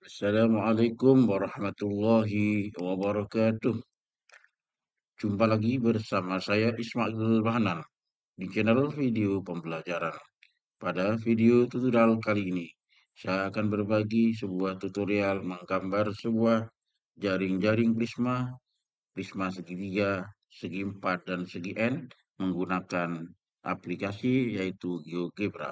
Assalamualaikum warahmatullahi wabarakatuh. Jumpa lagi bersama saya Ismail Bahanan di channel video pembelajaran. Pada video tutorial kali ini, saya akan berbagi sebuah tutorial menggambar sebuah jaring-jaring prisma, prisma segitiga, segi 4 dan segi N menggunakan aplikasi yaitu GeoGebra.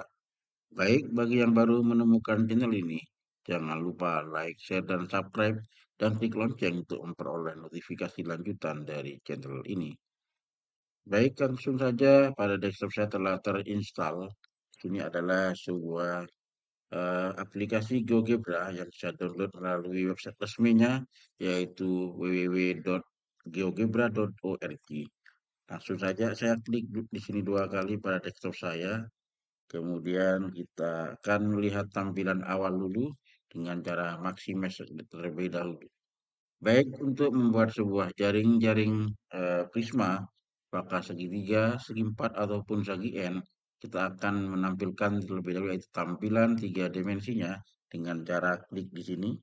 Baik, bagi yang baru menemukan channel ini, jangan lupa like, share, dan subscribe, dan klik lonceng untuk memperoleh notifikasi lanjutan dari channel ini. Baik, langsung saja pada desktop saya telah terinstall. Ini adalah sebuah aplikasi GeoGebra yang saya download melalui website resminya, yaitu www.geogebra.org. Langsung saja saya klik di sini dua kali pada desktop saya. Kemudian kita akan melihat tampilan awal dulu dengan cara maximize terlebih dahulu. Baik, untuk membuat sebuah jaring-jaring prisma, apakah segitiga, segi 4 ataupun segi N, kita akan menampilkan terlebih dahulu yaitu tampilan tiga dimensinya dengan cara klik di sini.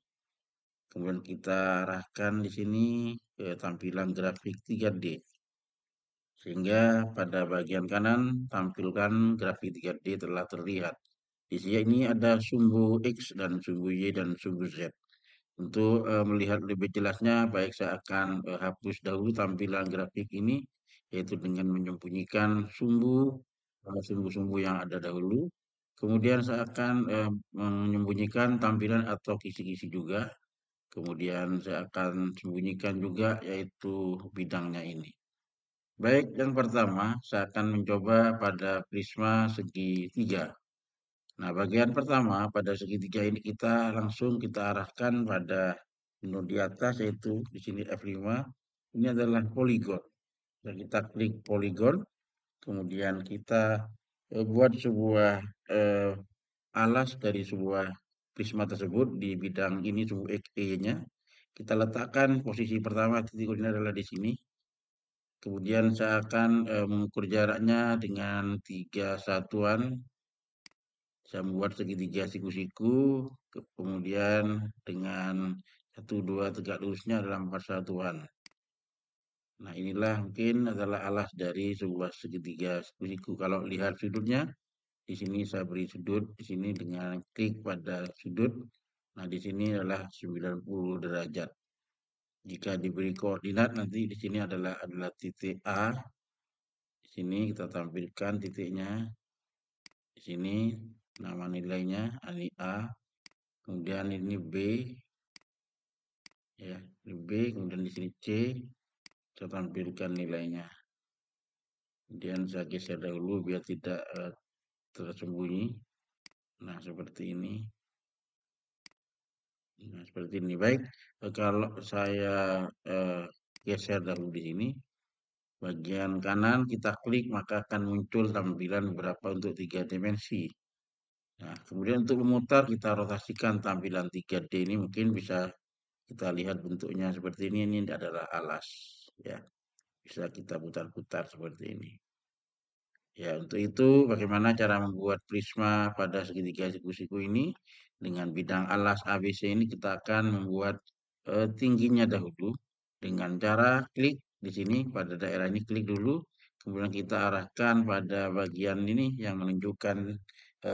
Kemudian kita arahkan di sini ke tampilan grafik 3D. Sehingga pada bagian kanan tampilkan grafik 3D telah terlihat. Di sini ini ada sumbu X dan sumbu Y dan sumbu Z. Untuk melihat lebih jelasnya, baik saya akan hapus dahulu tampilan grafik ini, yaitu dengan menyembunyikan sumbu-sumbu yang ada dahulu. Kemudian saya akan menyembunyikan tampilan atau kisi-kisi juga. Kemudian saya akan sembunyikan juga yaitu bidangnya ini. Baik, yang pertama saya akan mencoba pada prisma segitiga. Nah, bagian pertama pada segitiga ini kita arahkan pada menu di atas yaitu di sini F5. Ini adalah poligon. Dan kita klik poligon, kemudian kita buat sebuah eh, alas dari sebuah prisma tersebut di bidang ini sumbu XE-nya. Kita letakkan posisi pertama titik koordinat adalah di sini. Kemudian saya akan mengukur jaraknya dengan 3 satuan. Saya membuat segitiga siku-siku, kemudian dengan 1, 2 tegak lurusnya adalah 4 satuan. Nah, inilah mungkin adalah alas dari sebuah segitiga siku-siku. Kalau lihat sudutnya, di sini saya beri sudut, di sini dengan klik pada sudut. Nah, di sini adalah 90 derajat. Jika diberi koordinat nanti di sini adalah titik A. Di sini kita tampilkan titiknya. Di sini nama nilainya ini A, kemudian ini B, ya, ini B, kemudian di sini C, saya tampilkan nilainya. Kemudian saya geser dahulu biar tidak tersembunyi. Nah, seperti ini. Nah, seperti ini. Baik, kalau saya geser dahulu di sini, bagian kanan kita klik maka akan muncul tampilan berapa untuk 3 dimensi. Nah, kemudian untuk memutar kita rotasikan tampilan 3D ini mungkin bisa kita lihat bentuknya seperti ini. Ini adalah alas, ya. Bisa kita putar-putar seperti ini. Ya, untuk itu bagaimana cara membuat prisma pada segitiga siku-siku ini dengan bidang alas ABC ini kita akan membuat tingginya dahulu dengan cara klik di sini pada daerah ini klik dulu, kemudian kita arahkan pada bagian ini yang menunjukkan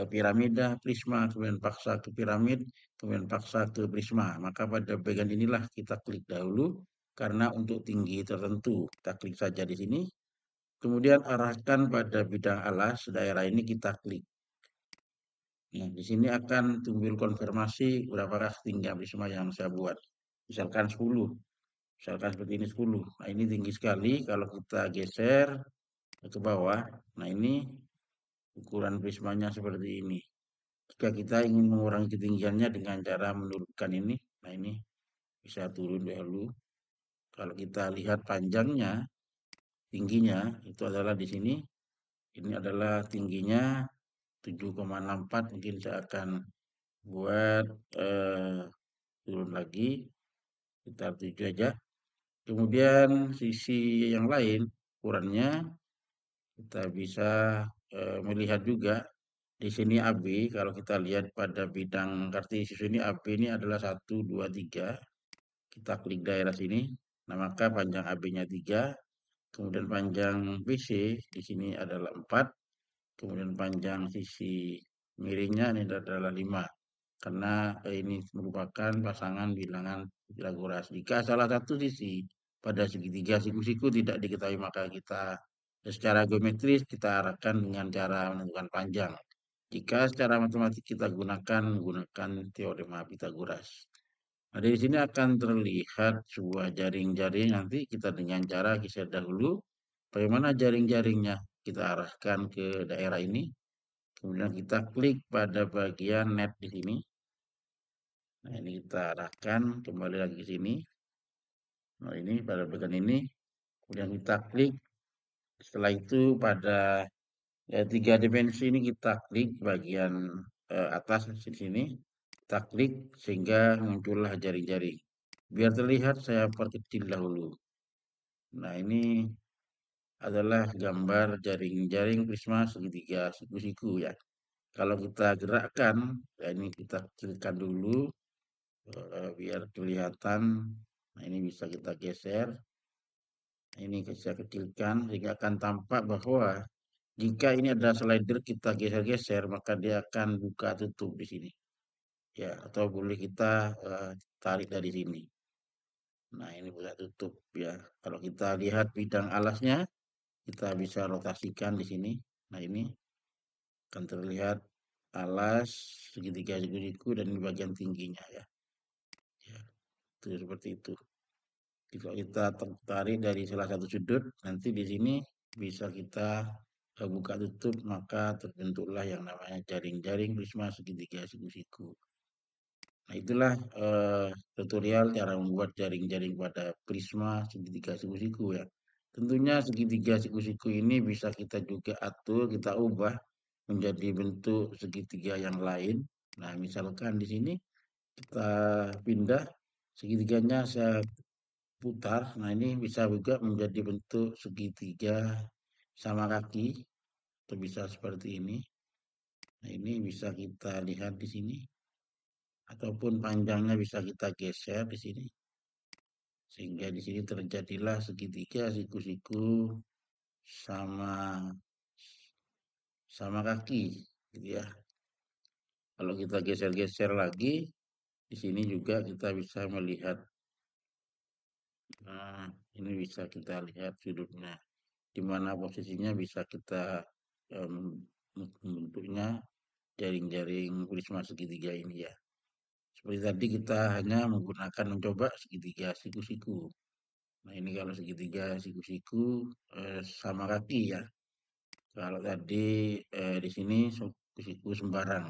piramida prisma, kemudian paksa ke piramid, kemudian paksa ke prisma. Maka pada bagian inilah kita klik dahulu karena untuk tinggi tertentu kita klik saja di sini. Kemudian arahkan pada bidang alas, daerah ini kita klik. Nah, di sini akan timbul konfirmasi berapakah tinggi prisma yang saya buat. Misalkan 10. Misalkan seperti ini 10. Nah, ini tinggi sekali. Kalau kita geser ke bawah, nah ini ukuran prismanya seperti ini. Jika kita ingin mengurangi ketinggiannya dengan cara menurunkan ini, nah ini bisa turun dahulu. Kalau kita lihat panjangnya, tingginya, itu adalah di sini. Ini adalah tingginya 7,64, mungkin saya akan buat turun lagi sekitar 7 aja. Kemudian sisi yang lain ukurannya kita bisa melihat juga Di sini AB, kalau kita lihat pada bidang kartesius ini AB ini adalah 1, 2, 3. Kita klik daerah sini. Nah, maka panjang AB-nya 3, kemudian panjang BC di sini adalah 4, kemudian panjang sisi miringnya ini adalah 5. Karena ini merupakan pasangan bilangan Pythagoras. Jika salah satu sisi pada segitiga siku-siku tidak diketahui, maka kita secara geometris kita arahkan dengan cara menentukan panjang. Jika secara matematik kita gunakan teorema Pythagoras. Nah, dari sini akan terlihat sebuah jaring-jaring, nanti kita dengan cara geser dahulu. Bagaimana jaring-jaringnya? Kita arahkan ke daerah ini. Kemudian kita klik pada bagian net di sini. Nah, ini kita arahkan kembali lagi ke sini. Nah, ini pada bagian ini. Kemudian kita klik. Setelah itu pada tiga dimensi ini kita klik bagian atas di sini. Kita klik sehingga muncullah jari-jari. Biar terlihat saya perkecil dahulu. Nah, ini adalah gambar jaring-jaring prisma segitiga siku-siku ya. Kalau kita gerakkan, ya ini kita kecilkan dulu biar kelihatan. Nah, ini bisa kita geser. Nah, ini saya kecilkan sehingga akan tampak bahwa jika ini ada slider kita geser-geser maka dia akan buka tutup di sini. Ya, atau boleh kita tarik dari sini. Nah, ini buka tutup ya. Kalau kita lihat bidang alasnya, kita bisa rotasikan di sini. Nah, ini akan terlihat alas segitiga siku-siku dan di bagian tingginya ya. Ya, itu seperti itu. Jika kita tertarik dari salah satu sudut, nanti di sini bisa kita buka tutup, maka terbentuklah yang namanya jaring-jaring prisma segitiga siku-siku. Nah, itulah tutorial cara membuat jaring-jaring pada prisma segitiga siku-siku ya. Tentunya segitiga siku-siku ini bisa kita juga atur, kita ubah menjadi bentuk segitiga yang lain. Nah, misalkan di sini kita pindah segitiganya saya putar. Nah, ini bisa juga menjadi bentuk segitiga sama kaki, atau bisa seperti ini. Nah, ini bisa kita lihat di sini, ataupun panjangnya bisa kita geser di sini, sehingga di sini terjadilah segitiga siku-siku sama sama kaki, gitu ya. Kalau kita geser-geser lagi, di sini juga kita bisa melihat. Nah, ini bisa kita lihat sudutnya. Di mana posisinya bisa kita membentuknya jaring-jaring prisma segitiga ini ya. Seperti tadi kita hanya menggunakan mencoba segitiga siku-siku. Nah, ini kalau segitiga siku-siku sama kaki ya. Kalau tadi di sini siku sembarang.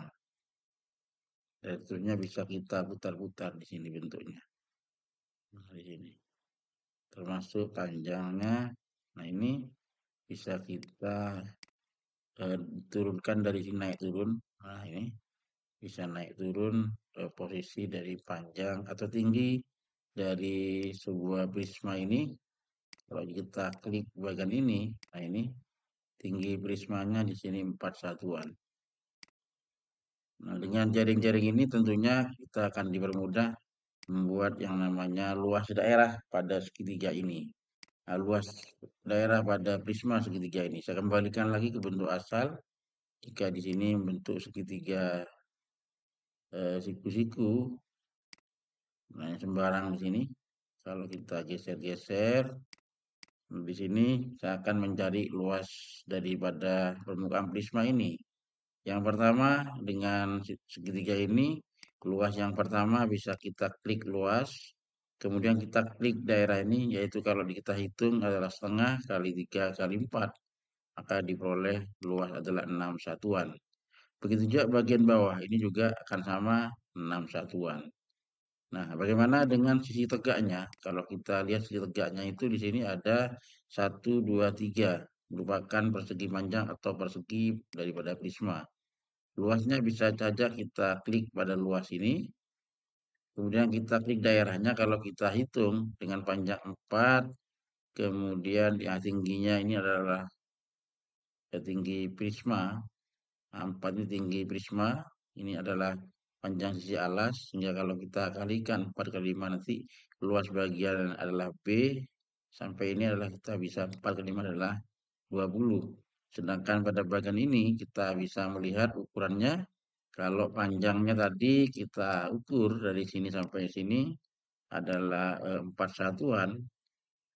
Dan tentunya bisa kita putar-putar di sini bentuknya. Nah, di sini. Termasuk panjangnya. Nah, ini bisa kita turunkan dari sini naik turun. Nah, ini bisa naik turun posisi dari panjang atau tinggi dari sebuah prisma ini. Kalau kita klik bagian ini, nah ini tinggi prismanya di sini 4 satuan. Nah, dengan jaring-jaring ini tentunya kita akan dipermudah membuat yang namanya luas daerah pada segitiga ini. Nah, luas daerah pada prisma segitiga ini. Saya kembalikan lagi ke bentuk asal. Jika di sini bentuk segitiga siku-siku, nah sembarang di sini. Kalau kita geser-geser, di sini saya akan mencari luas daripada permukaan prisma ini. Yang pertama dengan segitiga ini, luas yang pertama bisa kita klik luas, kemudian kita klik daerah ini, yaitu kalau kita hitung adalah setengah kali 3 kali 4, maka diperoleh luas adalah 6 satuan. Begitu juga bagian bawah, ini juga akan sama 6 satuan. Nah, bagaimana dengan sisi tegaknya? Kalau kita lihat sisi tegaknya itu di sini ada 1, 2, 3, merupakan persegi panjang atau persegi daripada prisma. Luasnya bisa saja kita klik pada luas ini, kemudian kita klik daerahnya kalau kita hitung dengan panjang 4, kemudian yang tingginya ini adalah tinggi prisma. Nah, 4 ini tinggi prisma, ini adalah panjang sisi alas, sehingga kalau kita kalikan 4 kali 5 nanti luas bagian adalah B, sampai ini adalah kita bisa 4 kali 5 adalah 20. Sedangkan pada bagian ini kita bisa melihat ukurannya, kalau panjangnya tadi kita ukur dari sini sampai sini adalah 4 satuan,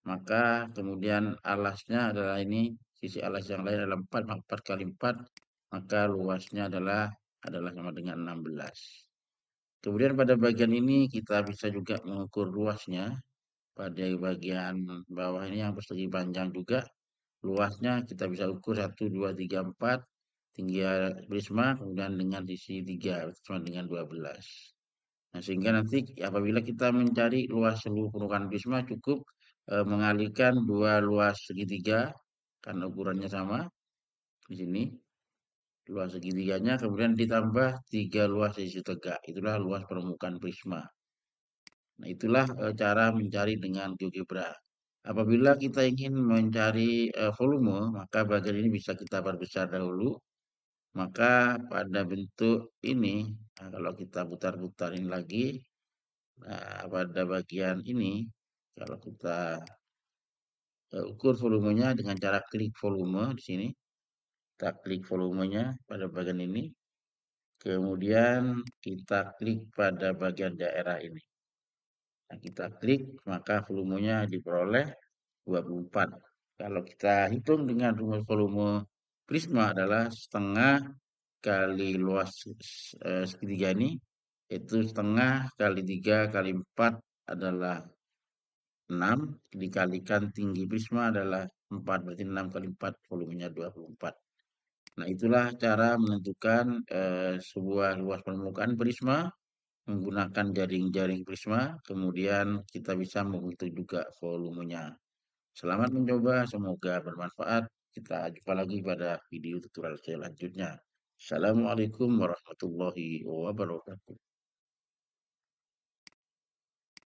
maka kemudian alasnya adalah ini, sisi alas yang lain adalah 4, maka 4 kali 4, maka luasnya adalah sama dengan 16. Kemudian pada bagian ini kita bisa juga mengukur luasnya. Pada bagian bawah ini yang persegi panjang juga, luasnya kita bisa ukur 1, 2, 3, 4, tinggi prisma, kemudian dengan sisi 3, sama dengan 12. Nah, sehingga nanti apabila kita mencari luas seluruh permukaan prisma cukup mengalihkan dua luas segitiga karena ukurannya sama di sini luas segitiganya kemudian ditambah 3 luas sisi tegak. Itulah luas permukaan prisma. Nah, itulah cara mencari dengan GeoGebra. Apabila kita ingin mencari volume, maka bagian ini bisa kita perbesar dahulu. Maka pada bentuk ini, nah kalau kita putar-putarin lagi, nah, pada bagian ini, kalau kita ukur volumenya dengan cara klik volume di sini, kita klik volumenya pada bagian ini, kemudian kita klik pada bagian daerah ini. Nah, kita klik, maka volumenya diperoleh 24. Kalau kita hitung dengan rumus volume prisma adalah setengah kali luas segitiga ini, itu setengah kali 3 kali 4 adalah 6 dikalikan tinggi prisma adalah 4, berarti 6 kali 4 volumenya 24. Nah, itulah cara menentukan sebuah luas permukaan prisma menggunakan jaring-jaring prisma, kemudian kita bisa menghitung juga volumenya. Selamat mencoba, semoga bermanfaat. Kita jumpa lagi pada video tutorial selanjutnya. Assalamualaikum warahmatullahi wabarakatuh.